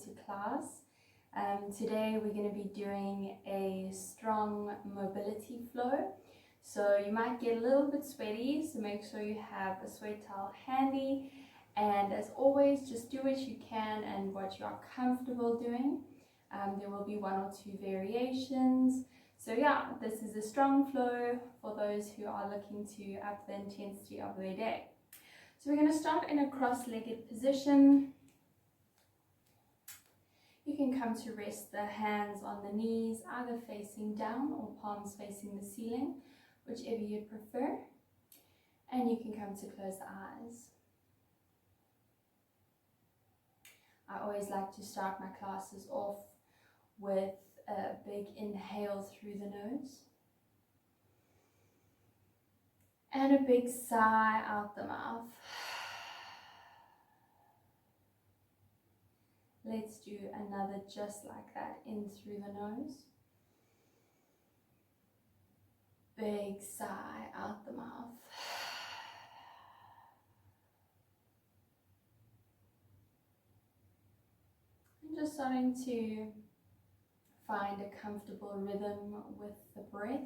to class. Today we're going to be doing a strong mobility flow. So you might get a little bit sweaty, so make sure you have a sweat towel handy. And as always, just do what you can and what you are comfortable doing. There will be one or two variations. So yeah, this is a strong flow for those who are looking to up the intensity of their day. So we're going to start in a cross-legged position. You can come to rest the hands on the knees, either facing down or palms facing the ceiling, whichever you'd prefer. And you can come to close the eyes. I always like to start my classes off with a big inhale through the nose and a big sigh out the mouth. Let's do another just like that, in through the nose. Big sigh out the mouth. And just starting to find a comfortable rhythm with the breath.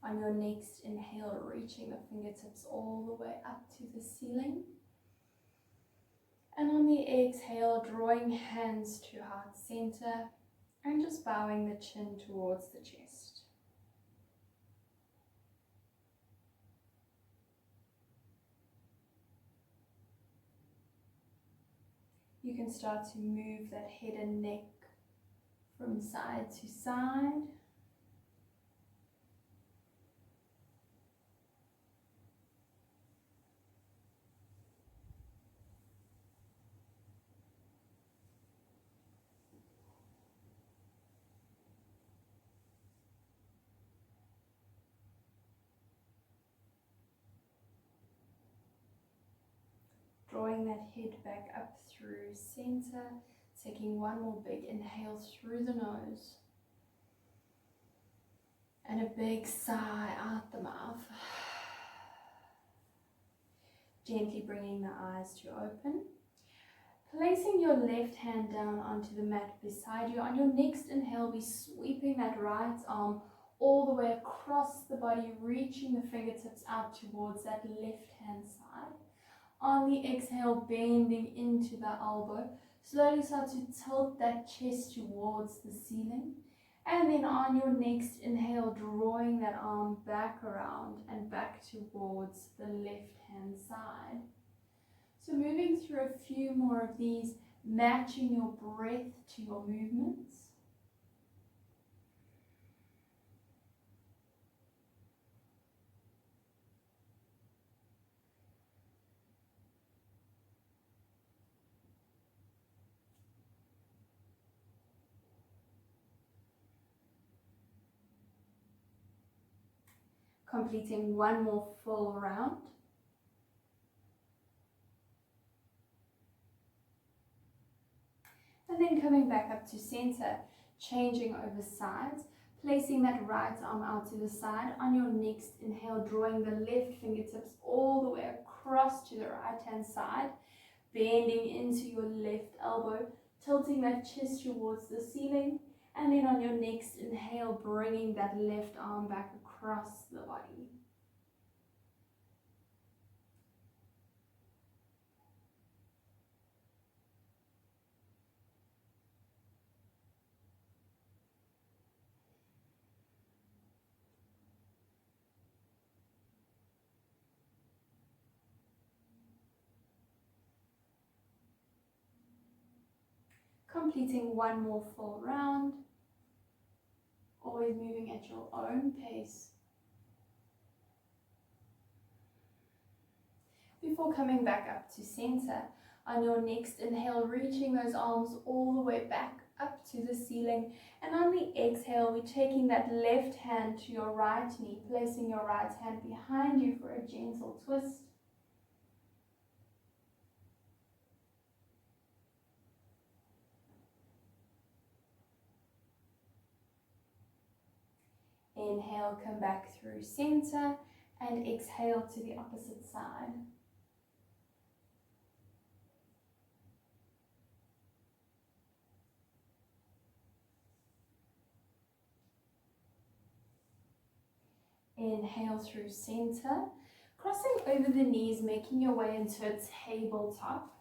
On your next inhale, reaching the fingertips all the way up to the ceiling. And on the exhale, drawing hands to heart center and just bowing the chin towards the chest. You can start to move that head and neck from side to side. Drawing that head back up through center, taking one more big inhale through the nose. And a big sigh out the mouth. Gently bringing the eyes to open. Placing your left hand down onto the mat beside you. On your next inhale, be sweeping that right arm all the way across the body, reaching the fingertips out towards that left hand side. On the exhale, bending into the elbow. Slowly start to tilt that chest towards the ceiling. And then on your next inhale, drawing that arm back around and back towards the left hand side. So moving through a few more of these, matching your breath to your movements. Completing one more full round. And then coming back up to center, changing over sides, placing that right arm out to the side. On your next inhale, drawing the left fingertips all the way across to the right hand side, bending into your left elbow, tilting that chest towards the ceiling. And then on your next inhale, bringing that left arm back across the body. Completing one more full round. Always moving at your own pace. before coming back up to center. On your next inhale, reaching those arms all the way back up to the ceiling. And on the exhale, we're taking that left hand to your right knee, placing your right hand behind you for a gentle twist. Inhale, come back through center, and exhale to the opposite side. Inhale through center, crossing over the knees, making your way into a tabletop,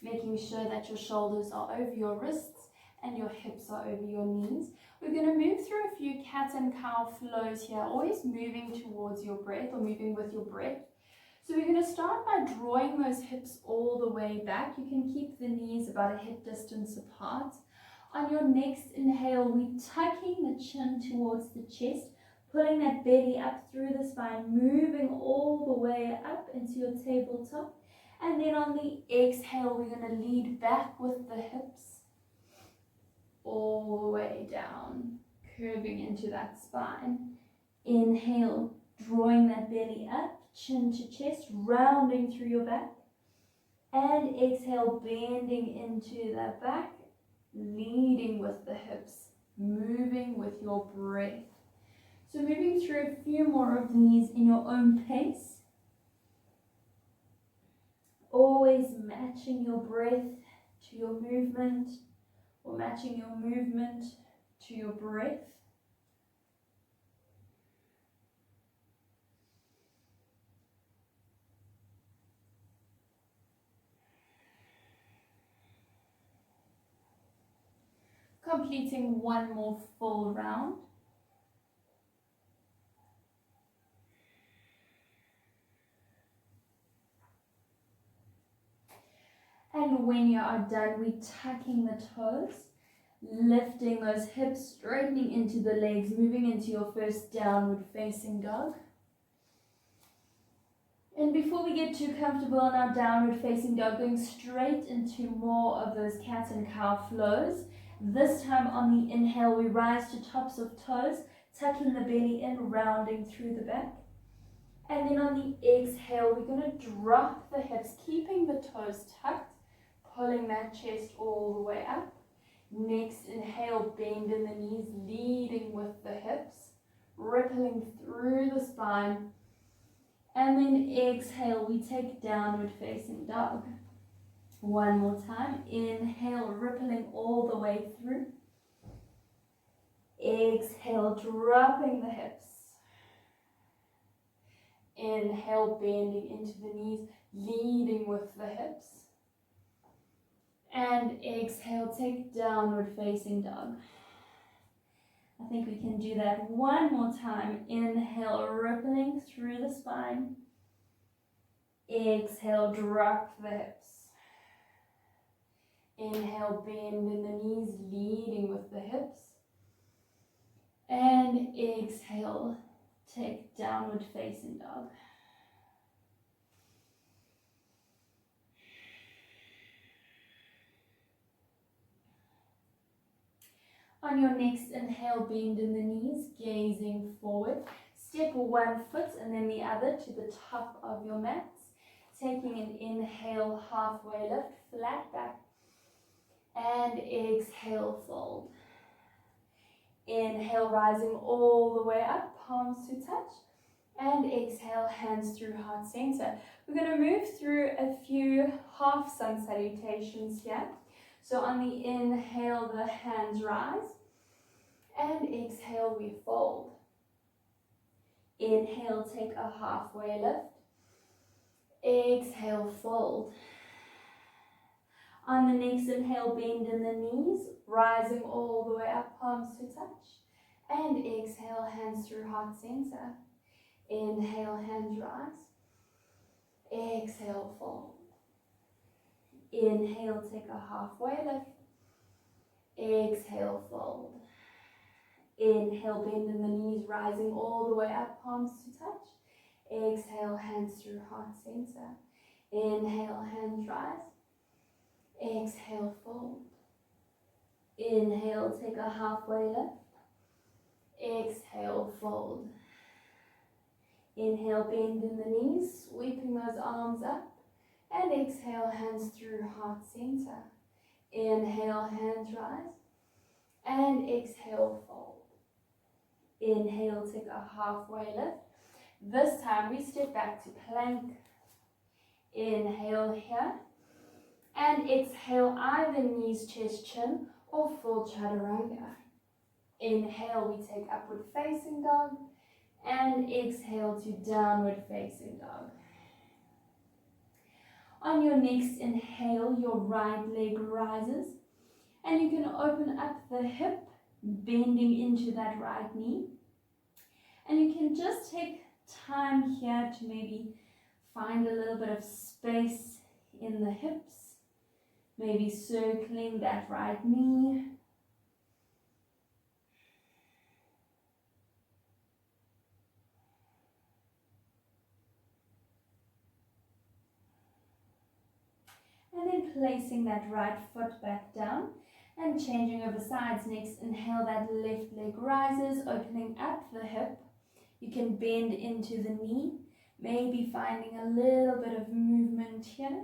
making sure that your shoulders are over your wrists and your hips are over your knees. We're going to move through a few cat and cow flows here, always moving towards your breath or moving with your breath. So we're going to start by drawing those hips all the way back. You can keep the knees about a hip distance apart. On your next inhale, we're tucking the chin towards the chest, pulling that belly up through the spine, moving all the way up into your tabletop. And then on the exhale, we're going to lead back with the hips all the way down, curving into that spine. Inhale, drawing that belly up, chin to chest, rounding through your back. And exhale, bending into that back, leading with the hips, moving with your breath. So moving through a few more of these in your own pace. Always matching your breath to your movement, or matching your movement to your breath. Completing one more full round. And when you are done, we're tucking the toes, lifting those hips, straightening into the legs, moving into your first downward facing dog. And before we get too comfortable in our downward facing dog, going straight into more of those cat and cow flows. This time on the inhale, we rise to tops of toes, tucking the belly in, rounding through the back. And then on the exhale, we're going to drop the hips, keeping the toes tucked, pulling that chest all the way up. Next inhale, bend in the knees, leading with the hips, rippling through the spine. And then exhale, we take downward facing dog. One more time. Inhale, rippling all the way through. Exhale, dropping the hips. Inhale, bending into the knees, leading with the hips. And exhale, take downward facing dog. I think we can do that one more time. Inhale, rippling through the spine. Exhale, drop the hips. Inhale, bend in the knees, leading with the hips. And exhale, take downward facing dog. On your next inhale, bend in the knees, gazing forward. Step one foot and then the other to the top of your mats. Taking an inhale, halfway lift, flat back. And exhale, fold. Inhale, rising all the way up, palms to touch. And exhale, hands through heart center. We're going to move through a few half sun salutations here. So on the inhale, the hands rise. And exhale, we fold. Inhale, take a halfway lift. Exhale, fold. On the next inhale, bend in the knees, rising all the way up, palms to touch. And exhale, hands through heart center. Inhale, hands rise. Exhale, fold. Inhale, take a halfway lift. Exhale, fold. Inhale, bend in the knees, rising all the way up, palms to touch. Exhale, hands through heart center. Inhale, hands rise. Exhale, fold. Inhale, take a halfway lift. Exhale, fold. Inhale, bend in the knees, sweeping those arms up. And exhale, hands through heart center. Inhale, hands rise. And exhale, fold. Inhale, take a halfway lift. This time we step back to plank. Inhale here. And exhale, either knees, chest, chin, or full chaturanga. Inhale, we take upward facing dog. And exhale to downward facing dog. On your next inhale, your right leg rises. And you can open up the hip, bending into that right knee. And you can just take time here to maybe find a little bit of space in the hips. Maybe circling that right knee. And then placing that right foot back down and changing over sides. Next inhale, that left leg rises, opening up the hip. You can bend into the knee, maybe finding a little bit of movement here.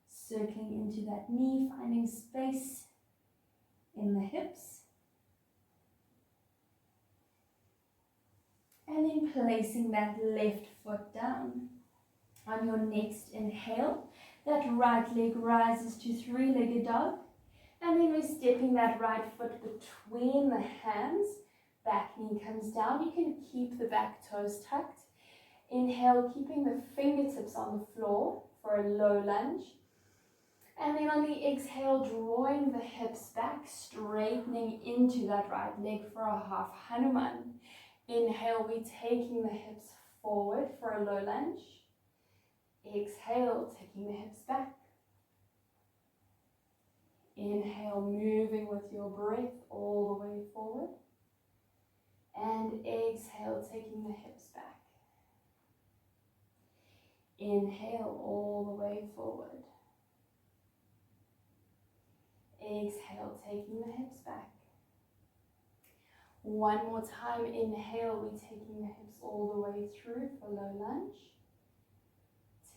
Circling into that knee, finding space in the hips. And then placing that left foot down. On your next inhale, that right leg rises to three-legged dog. And then we're stepping that right foot between the hands. Back knee comes down. You can keep the back toes tucked. Inhale, keeping the fingertips on the floor for a low lunge. And then on the exhale, drawing the hips back, straightening into that right leg for a half Hanuman. Inhale, we're taking the hips forward for a low lunge. Exhale, taking the hips back. Inhale, moving with your breath all the way forward. And exhale, taking the hips back. Inhale, all the way forward. Exhale, taking the hips back. One more time, inhale, we're taking the hips all the way through for low lunge.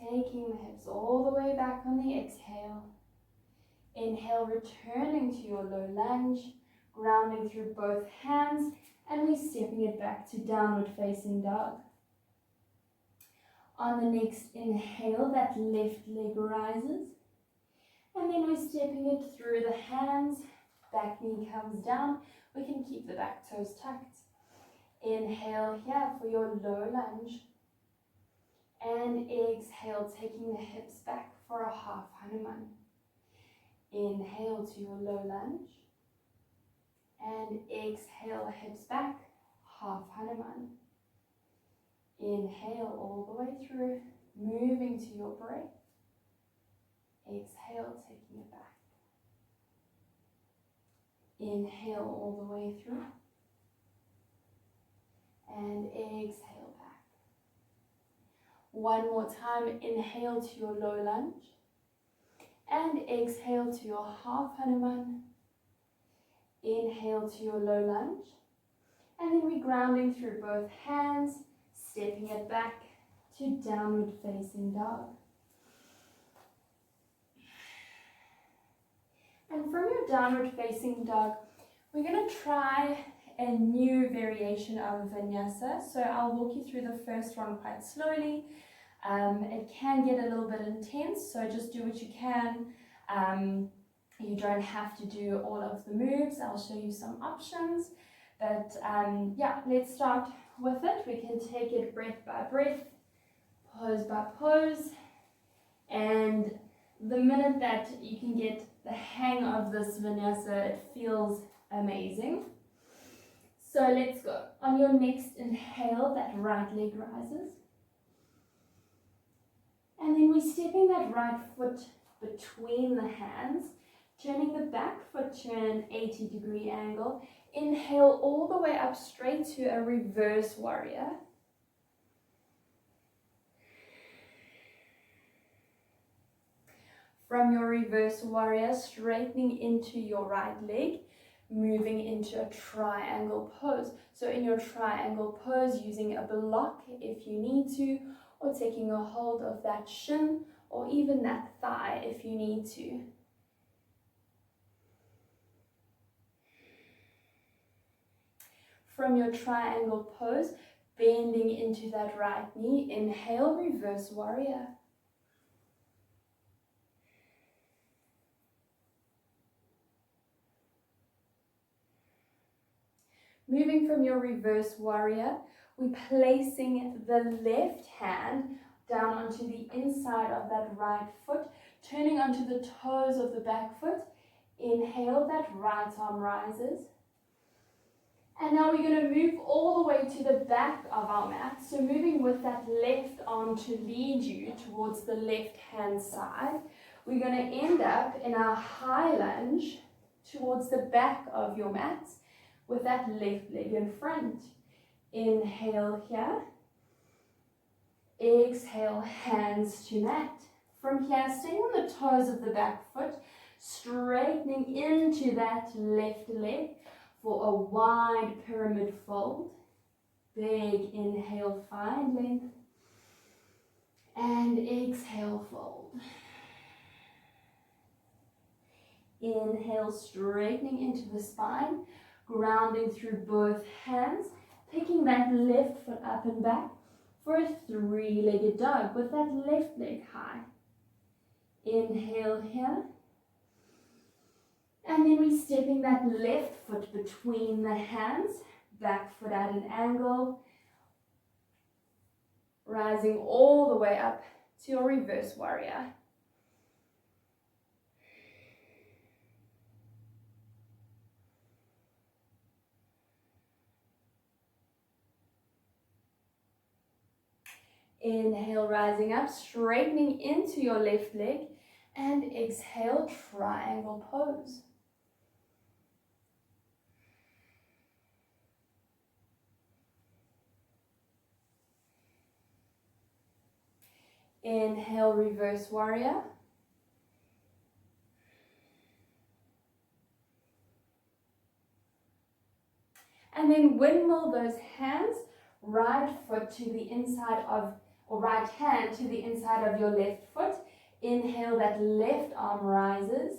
Taking the hips all the way back on the exhale. Inhale, returning to your low lunge, grounding through both hands, and we're stepping it back to downward facing dog. On the next inhale, that left leg rises, and then we're stepping it through the hands, back knee comes down. We can keep the back toes tucked. Inhale here for your low lunge. And exhale, taking the hips back for a half Hanuman. Inhale to your low lunge. And exhale, hips back, half Hanuman. Inhale all the way through, moving to your breath. Exhale, taking it back. Inhale all the way through. And exhale back. One more time, inhale to your low lunge. And exhale to your half Hanuman. Inhale to your low lunge. And then we're grounding through both hands, stepping it back to downward facing dog. And from your downward facing dog, we're going to try a new variation of vinyasa. So I'll walk you through the first one quite slowly. It can get a little bit intense, so just do what you can. You don't have to do all of the moves. I'll show you some options. But yeah, let's start with it. We can take it breath by breath, pose by pose. And the minute that you can get the hang of this vinyasa, it feels amazing. So let's go. On your next inhale, that right leg rises. And then we're stepping that right foot between the hands, turning the back foot to an 80-degree angle. Inhale all the way up straight to a reverse warrior. From your reverse warrior, straightening into your right leg, moving into a triangle pose. So in your triangle pose, using a block if you need to, or taking a hold of that shin, or even that thigh if you need to. From your triangle pose, bending into that right knee, inhale, reverse warrior. Moving from your reverse warrior, we're placing the left hand down onto the inside of that right foot, turning onto the toes of the back foot. Inhale, that right arm rises. And now we're going to move all the way to the back of our mat. So moving with that left arm to lead you towards the left hand side. We're going to end up in our high lunge towards the back of your mat with that left leg in front. Inhale here. Exhale, hands to mat. From here, staying on the toes of the back foot, straightening into that left leg for a wide pyramid fold. Big inhale, find length. And exhale, fold. Inhale, straightening into the spine, grounding through both hands, picking that left foot up and back for a three-legged dog with that left leg high. Inhale here. And then we're stepping that left foot between the hands, back foot at an angle, rising all the way up to your reverse warrior. Inhale, rising up, straightening into your left leg, and exhale, triangle pose. Inhale, reverse warrior. And then windmill those hands, right foot to the inside of, or right hand to the inside of your left foot. Inhale, that left arm rises.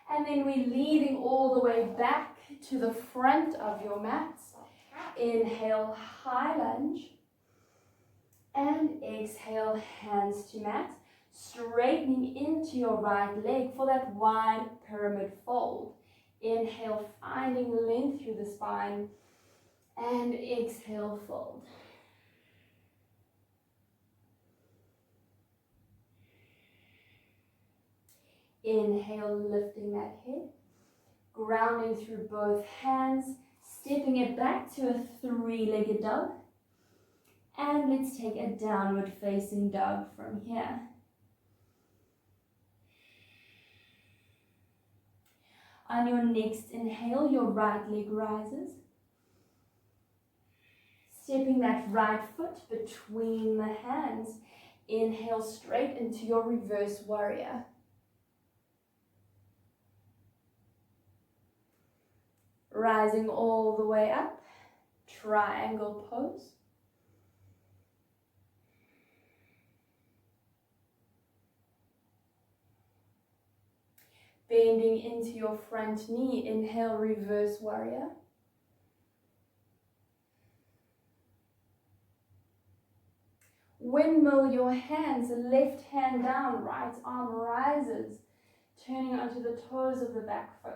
And then we're leading all the way back to the front of your mat. Inhale, high lunge. And exhale, hands to mat, straightening into your right leg for that wide pyramid fold. Inhale, finding length through the spine, and exhale, fold. Inhale, lifting that head, grounding through both hands, stepping it back to a three-legged dog. And let's take a downward facing dog from here. On your next inhale, your right leg rises. Stepping that right foot between the hands. Inhale straight into your reverse warrior. Rising all the way up, triangle pose. Bending into your front knee, inhale, reverse warrior. Windmill your hands, left hand down, right arm rises, turning onto the toes of the back foot.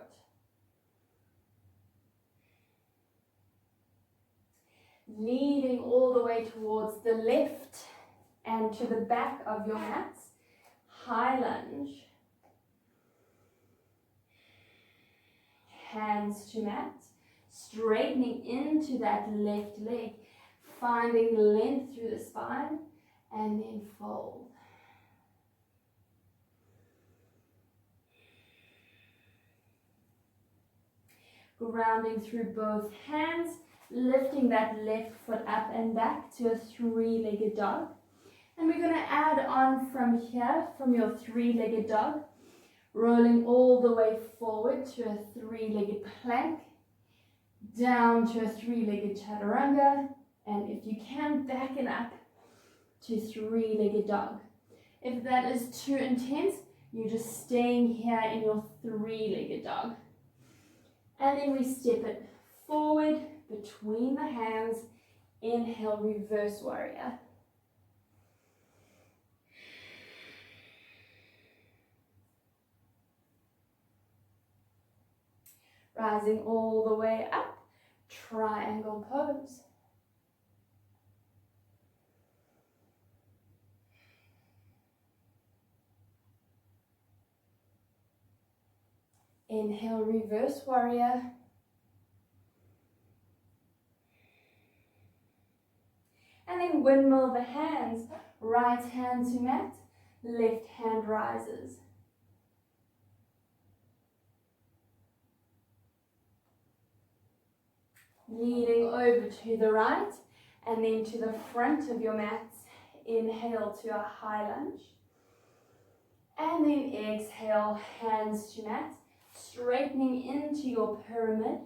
Leading all the way towards the left and to the back of your mat. High lunge. Hands to mat, straightening into that left leg, finding length through the spine, and then fold. Grounding through both hands, lifting that left foot up and back to a three-legged dog. And we're going to add on from here, from your three-legged dog, rolling all the way forward to a three-legged plank, down to a three-legged chaturanga, and if you can, back it up to three-legged dog. If that is too intense, you're just staying here in your three-legged dog. And then we step it forward between the hands. Inhale, reverse warrior. Rising all the way up, triangle pose. Inhale, reverse warrior. And then windmill the hands, right hand to mat, left hand rises. Leading over to the right and then to the front of your mat. Inhale to a high lunge. And then exhale, hands to mat, straightening into your pyramid.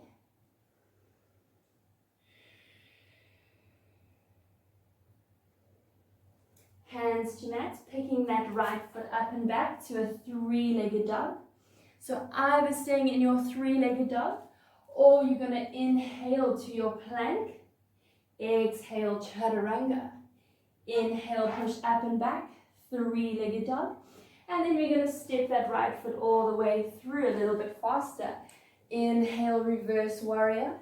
Hands to mat, picking that right foot up and back to a three-legged dog. So either staying in your three-legged dog, or you're going to inhale to your plank, exhale chaturanga, inhale push up and back, three-legged dog, and then we're going to step that right foot all the way through a little bit faster. Inhale, reverse warrior,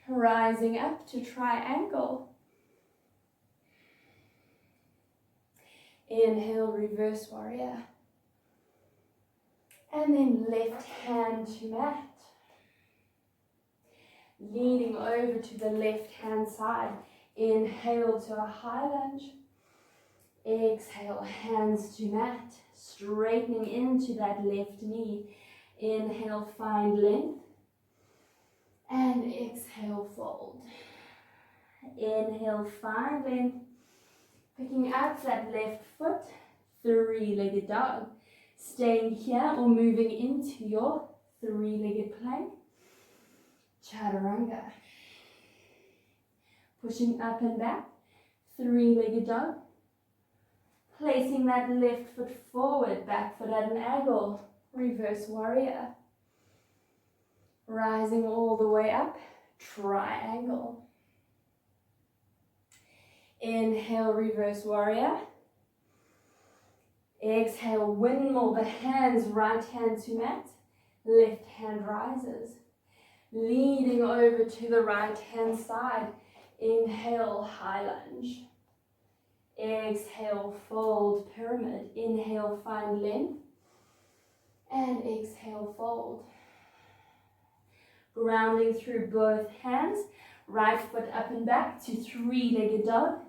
rising up to triangle. Inhale, reverse warrior. And then left hand to mat. Leading over to the left hand side. Inhale to a high lunge. Exhale, hands to mat. Straightening into that left knee. Inhale, find length. And exhale, fold. Inhale, find length. Picking up that left foot, three-legged dog. Staying here or moving into your three-legged plank, chaturanga. Pushing up and back, three-legged dog. Placing that left foot forward, back foot at an angle, reverse warrior. Rising all the way up, triangle. Inhale, reverse warrior. Exhale, windmill the hands, right hand to mat, left hand rises. Leading over to the right hand side. Inhale, high lunge. Exhale, fold, pyramid. Inhale, find length. And exhale, fold. Grounding through both hands. Right foot up and back to three-legged dog.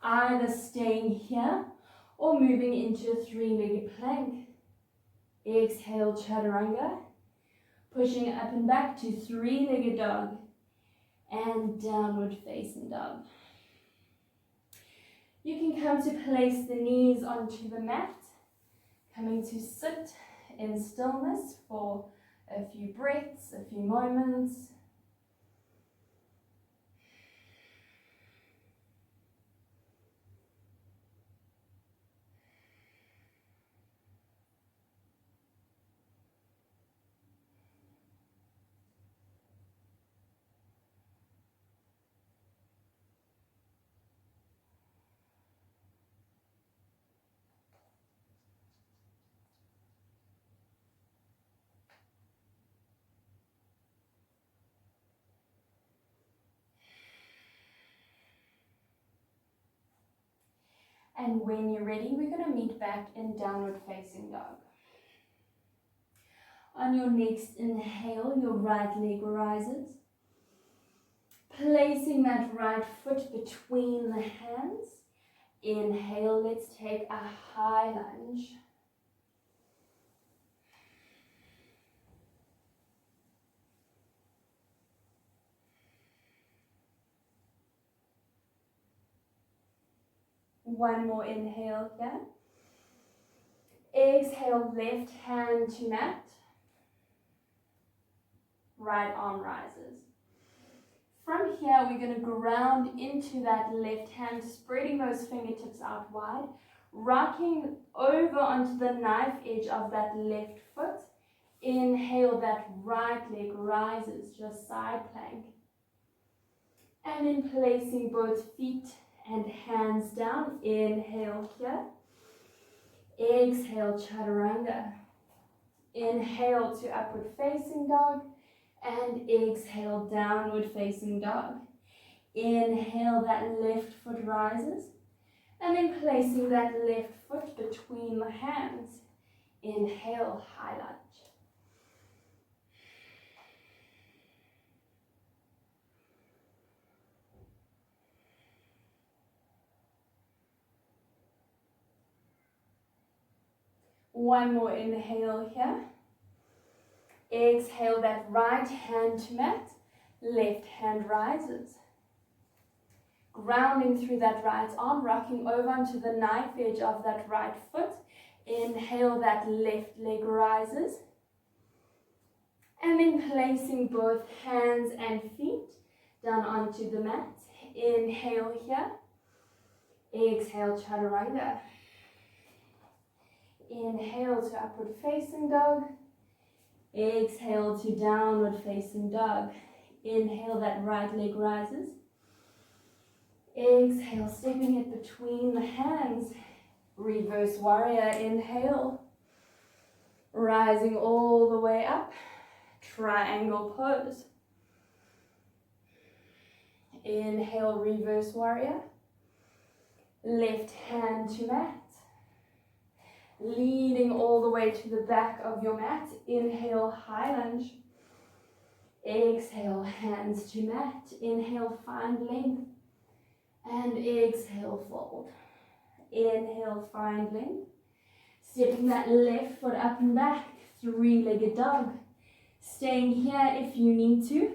Either staying here or moving into a three-legged plank. Exhale, chaturanga. Pushing up and back to three-legged dog. And downward facing dog. You can come to place the knees onto the mat. Coming to sit in stillness for a few breaths, a few moments. And when you're ready, we're going to meet back in downward facing dog. On your next inhale, your right leg rises. Placing that right foot between the hands. Inhale, let's take a high lunge. One more inhale here. Exhale, left hand to mat. Right arm rises. From here, we're going to ground into that left hand, spreading those fingertips out wide, rocking over onto the knife edge of that left foot. Inhale, that right leg rises, just side plank. And then placing both feet and hands down. Inhale here. Exhale, chaturanga. Inhale to upward facing dog. And exhale, downward facing dog. Inhale, that left foot rises. And then placing that left foot between the hands. Inhale, high lunge. One more inhale here. Exhale, that right hand to mat, left hand rises. Grounding through that right arm, rocking over onto the knife edge of that right foot. Inhale, that left leg rises. And then placing both hands and feet down onto the mat. Inhale here. Exhale, chaturanga. Inhale to upward facing dog. Exhale to downward facing dog. Inhale, that right leg rises. Exhale, stepping it between the hands. Reverse warrior, inhale. Rising all the way up. Triangle pose. Inhale, reverse warrior. Left hand to mat. Leading all the way to the back of your mat. Inhale, high lunge. Exhale, hands to mat. Inhale, find length. And exhale, fold. Inhale, find length. Stepping that left foot up and back. Three-legged dog. Staying here if you need to.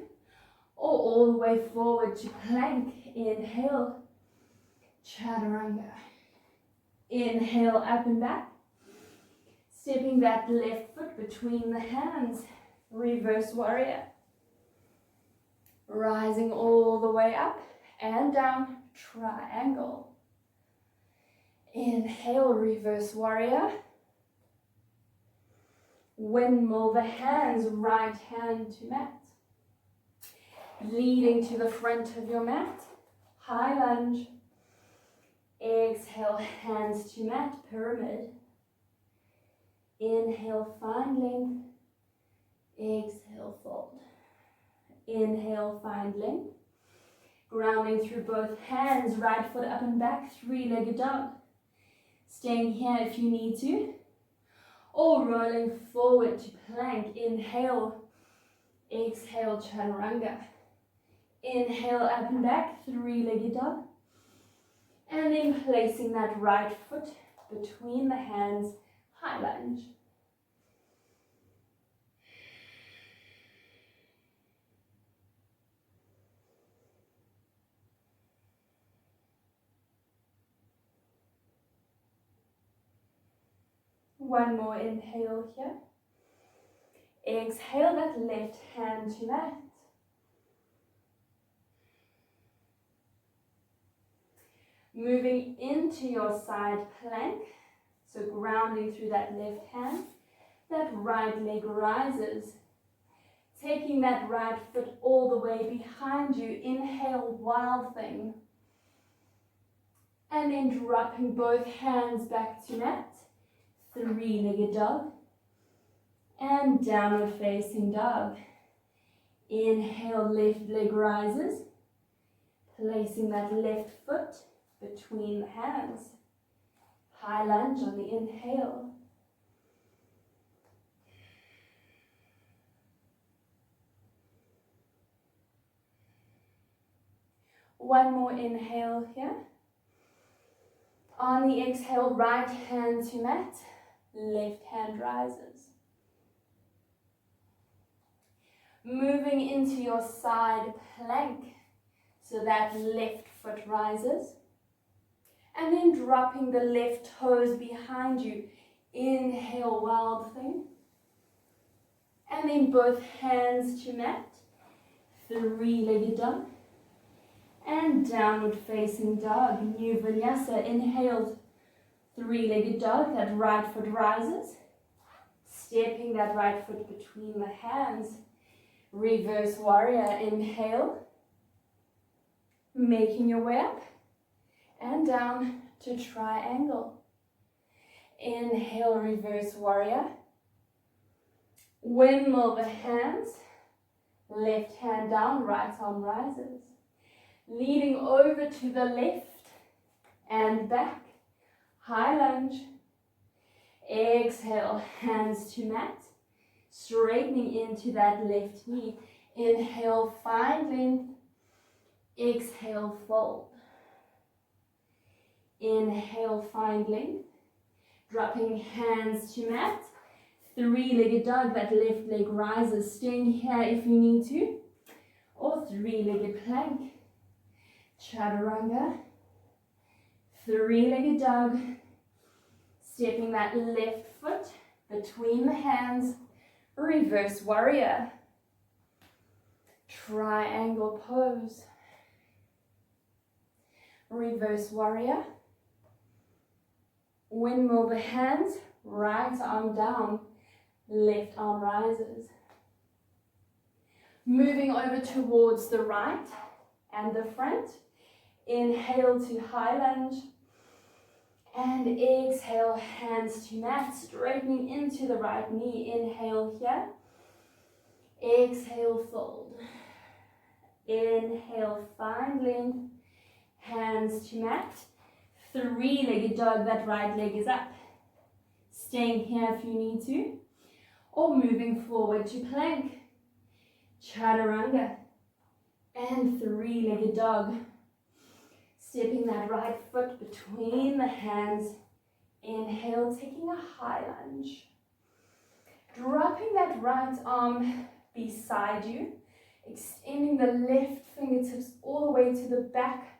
Or all the way forward to plank. Inhale, chaturanga. Inhale, up and back. Stepping that left foot between the hands, reverse warrior. Rising all the way up and down, triangle. Inhale, reverse warrior. Windmill the hands, right hand to mat. Leading to the front of your mat, high lunge. Exhale, hands to mat, pyramid. Inhale, find length. Exhale, fold. Inhale, find length. Grounding through both hands, right foot up and back, three-legged dog. Staying here if you need to. Or rolling forward to plank. Inhale. Exhale, chaturanga. Inhale, up and back, three-legged dog. And then placing that right foot between the hands, high lunge. One more inhale here. Exhale, that left hand to mat. Moving into your side plank. So grounding through that left hand. That right leg rises. Taking that right foot all the way behind you. Inhale, wild thing. And then dropping both hands back to mat. Three-legged dog. And downward facing dog. Inhale, left leg rises. Placing that left foot between the hands. High lunge on the inhale. One more inhale here. On the exhale, right hand to mat, left hand rises. Moving into your side plank, so that left foot rises. And then dropping the left toes behind you. Inhale, wild thing. And then both hands to mat. Three-legged dog. And downward facing dog. New vinyasa. Inhale, three-legged dog. That right foot rises. Stepping that right foot between the hands. Reverse warrior. Inhale. Making your way up. And down to triangle. Inhale, reverse warrior. Windmill the hands. Left hand down, right arm rises. Leading over to the left and back. High lunge. Exhale, hands to mat. Straightening into that left knee. Inhale, find length. Exhale, fold. Inhale, find length. Dropping hands to mat. Three-legged dog, that left leg rises. Staying here if you need to. Or three-legged plank. Chaturanga. Three-legged dog. Stepping that left foot between the hands. Reverse warrior. Triangle pose. Reverse warrior. Windmill the hands, right arm down, left arm rises. Moving over towards the right and the front. Inhale to high lunge. And exhale, hands to mat, straightening into the right knee. Inhale here. Exhale, fold. Inhale, find length. Hands to mat. Three-legged dog, that right leg is up. Staying here if you need to. Or moving forward to plank. Chaturanga. And three-legged dog. Stepping that right foot between the hands. Inhale, taking a high lunge. Dropping that right arm beside you. Extending the left fingertips all the way to the back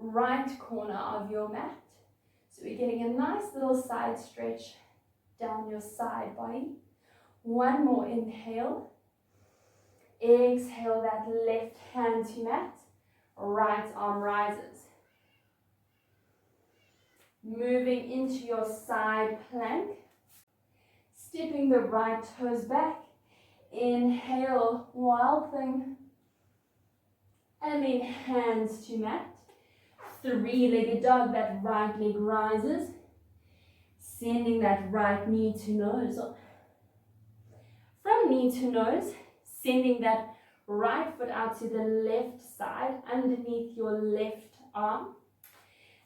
right corner of your mat. So we're getting a nice little side stretch down your side body. One more inhale. Exhale, that left hand to mat. Right arm rises. Moving into your side plank. Stepping the right toes back. Inhale, wild thing. And then hands to mat. Three-legged dog, that right leg rises. Sending that right knee to nose. From knee to nose, sending that right foot out to the left side underneath your left arm.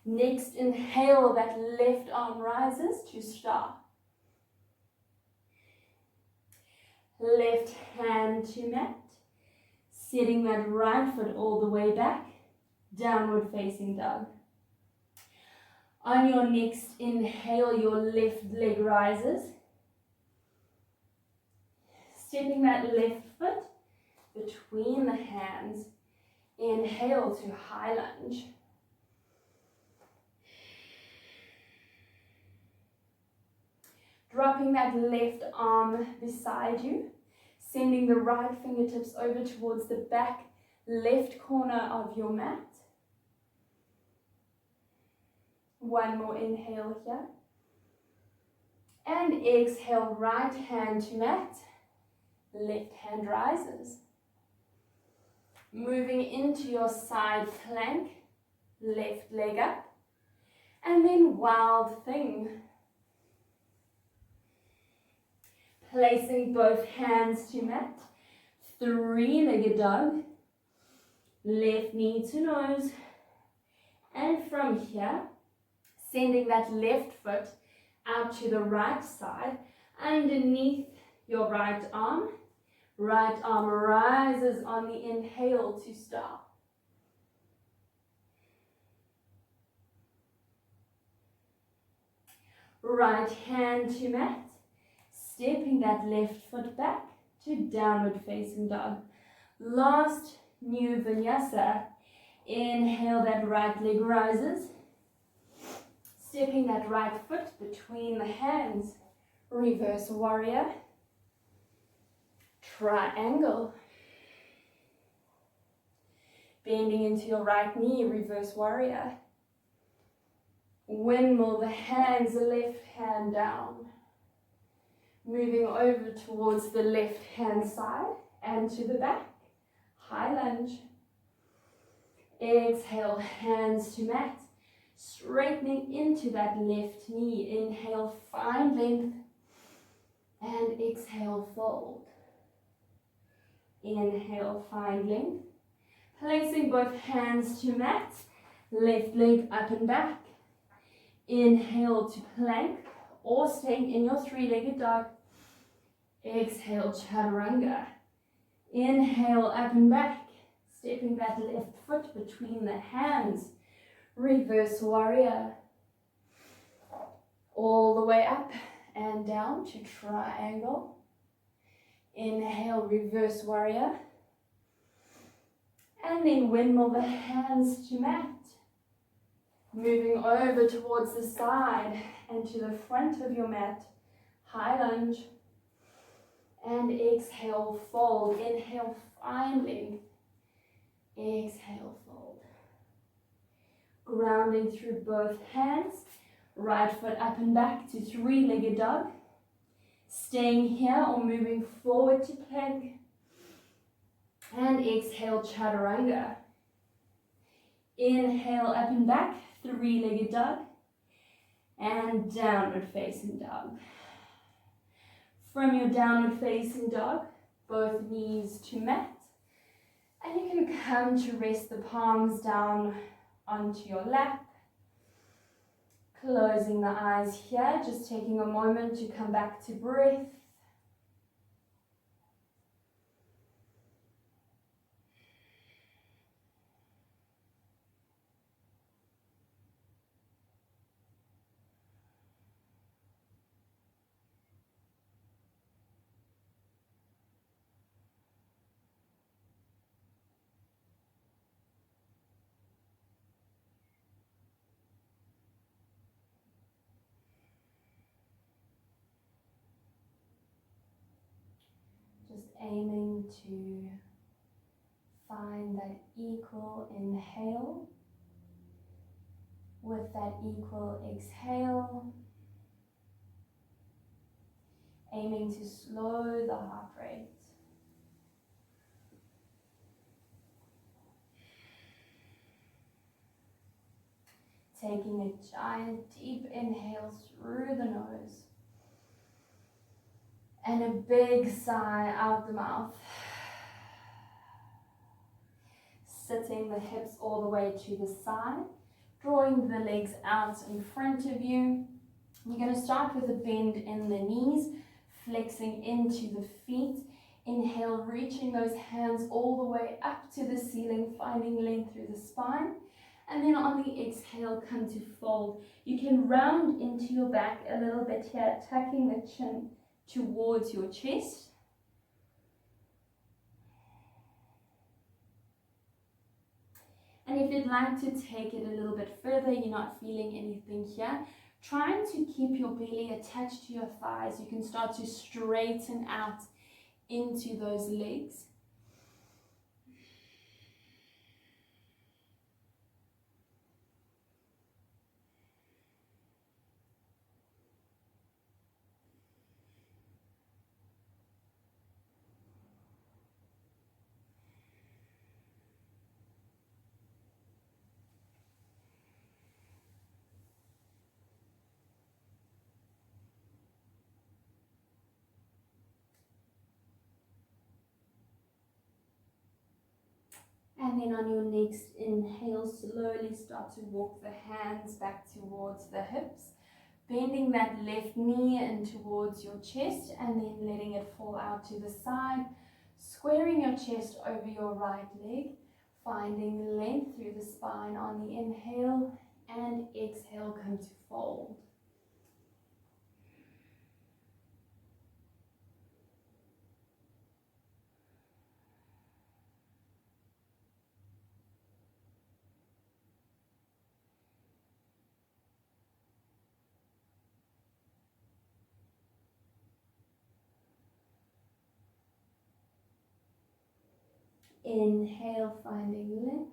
Next, inhale, that left arm rises to star. Left hand to mat. Setting that right foot all the way back. Downward facing dog. On your next inhale, your left leg rises. Stepping that left foot between the hands. Inhale to high lunge. Dropping that left arm beside you. Sending the right fingertips over towards the back left corner of your mat. One more inhale here. And exhale, right hand to mat. Left hand rises. Moving into your side plank. Left leg up. And then wild thing. Placing both hands to mat. Three-legged dog. Left knee to nose. And from here, sending that left foot out to the right side, underneath your right arm. Right arm rises on the inhale to star. Right hand to mat. Stepping that left foot back to downward facing dog. Last new vinyasa. Inhale, that right leg rises. Stepping that right foot between the hands, reverse warrior, triangle. Bending into your right knee, reverse warrior. Windmill the hands, left hand down. Moving over towards the left hand side and to the back, high lunge. Exhale, hands to mat. Straightening into that left knee. Inhale, find length. And exhale, fold. Inhale, find length. Placing both hands to mat. Left leg up and back. Inhale to plank or staying in your three-legged dog. Exhale, chaturanga. Inhale, up and back. Stepping that left foot between the hands. Reverse warrior. All the way up and down to triangle. Inhale, reverse warrior. And then windmill the hands to mat. Moving over towards the side and to the front of your mat. High lunge. And exhale, fold. Inhale, find length. Exhale, fold. Grounding through both hands. Right foot up and back to three-legged dog. Staying here or moving forward to plank. And exhale, chaturanga. Inhale, up and back, three-legged dog. And downward facing dog. From your downward facing dog, both knees to mat. And you can come to rest the palms down onto your lap. Closing the eyes here, just taking a moment to come back to breath. Just aiming to find that equal inhale with that equal exhale. Aiming to slow the heart rate. Taking a giant deep inhale through the nose. And a big sigh out the mouth. Sitting the hips all the way to the side. Drawing the legs out in front of you. You're going to start with a bend in the knees. Flexing into the feet. Inhale, reaching those hands all the way up to the ceiling. Finding length through the spine. And then on the exhale, come to fold. You can round into your back a little bit here. Tucking the chin towards your chest. And if you'd like to take it a little bit further, you're not feeling anything here, trying to keep your belly attached to your thighs, you can start to straighten out into those legs. And then on your next inhale, slowly start to walk the hands back towards the hips, bending that left knee in towards your chest and then letting it fall out to the side, squaring your chest over your right leg, finding length through the spine on the inhale and exhale, come to fold. Inhale, finding length.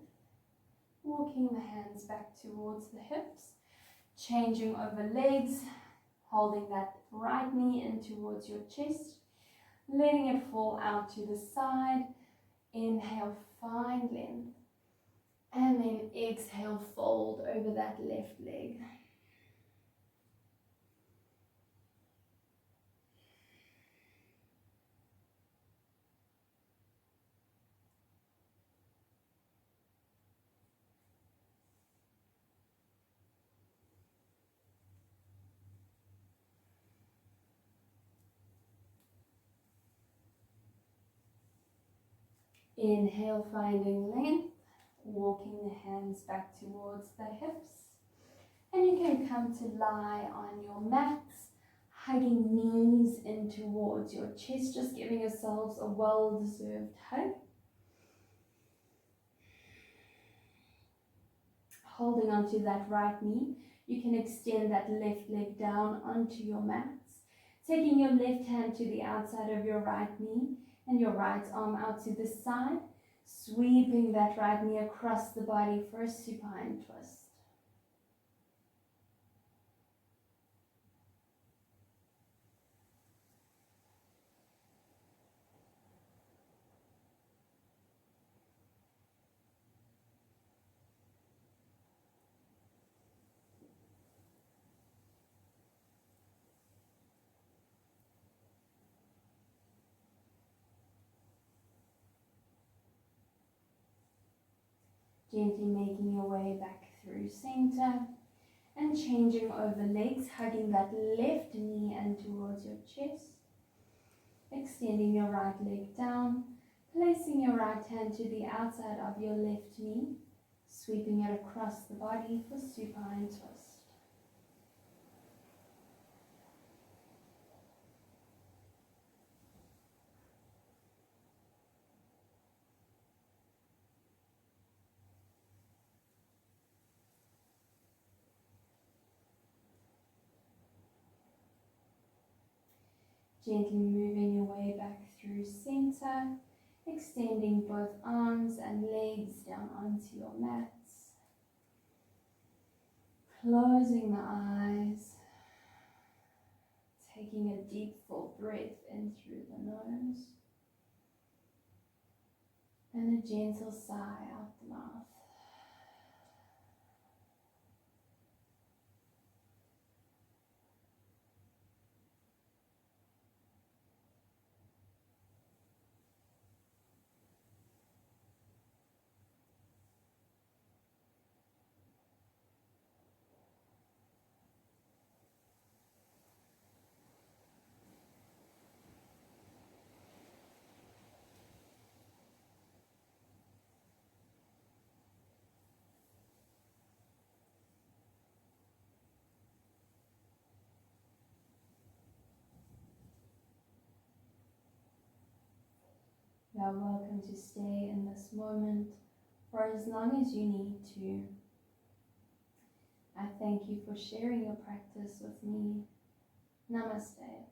Walking the hands back towards the hips. Changing over legs. Holding that right knee in towards your chest. Letting it fall out to the side. Inhale, find length. And then exhale, fold over that left leg. Inhale, finding length, walking the hands back towards the hips. And you can come to lie on your mats, hugging knees in towards your chest, just giving yourselves a well-deserved hug. Holding onto that right knee, you can extend that left leg down onto your mats, taking your left hand to the outside of your right knee and your right arm out to the side, sweeping that right knee across the body for a supine twist. Gently making your way back through center and changing over legs, hugging that left knee in towards your chest. Extending your right leg down, placing your right hand to the outside of your left knee, sweeping it across the body for supine twist. Gently moving your way back through center, extending both arms and legs down onto your mats. Closing the eyes, taking a deep full breath in through the nose, and a gentle sigh out the mouth. You are welcome to stay in this moment for as long as you need to. I thank you for sharing your practice with me. Namaste.